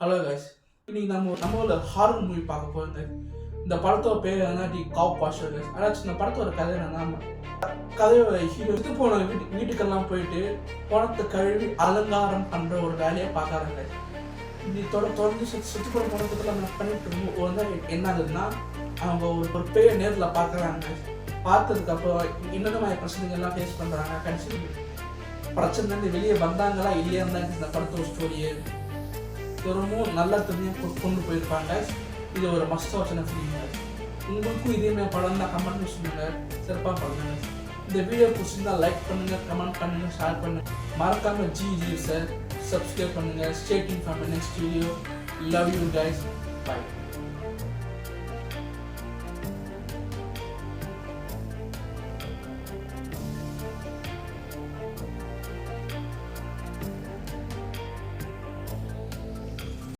Hello guys, இன்னைக்கு நம்ம ஒரு ஹாரர் மூவி பார்க்க போகிறது. இந்த படத்தோட பேர் என்ன தி கவ் பாஸ்டர் கைஸ். அதாச்சும் இந்த படத்தோட கதை என்னன்னா, கதையோட ஹீரோ இது போன வீட்டுக்கெல்லாம் போயிட்டு பணத்தை கழுவி அலங்காரம் பண்ணுற ஒரு வேலையை பார்க்குறாங்க. இப்படி தொடர்ந்து சுற்றி போன பணத்துக்கெல்லாம் பண்ணிட்டு இருக்கும் ஒரு நாள் என்ன ஆகுதுன்னா, அவங்க ஒரு பேயை நேரில் பார்க்குறாங்க. பார்த்ததுக்கப்புறம் என்னென்ன மாதிரி பிரச்சனைகள்லாம் ஃபேஸ் பண்ணுறாங்க, கடைசி பிரச்சனைலேருந்து வெளியே வந்தாங்களா இல்லையா இருந்தாங்க. இந்த படத்தோட ஸ்டோரியே ரொம்பவும் நல்லா தனியாக கொண்டு போயிருப்பாங்க. இது ஒரு மஸ்ட் வாட்சான ஃபிலிம். உங்களுக்கும் இதேமாதிரி படம் தான் கமெண்ட் சொல்லுங்கள், சிறப்பாக பண்ணுங்க. இந்த வீடியோ பிடிச்சிருந்தா லைக் பண்ணுங்கள், கமெண்ட் பண்ணுங்கள், ஷேர் பண்ணுங்கள். மறக்காமல் ஜி சார் சப்ஸ்கிரைப் பண்ணுங்கள். Stay tuned for my next video. Love you guys. By.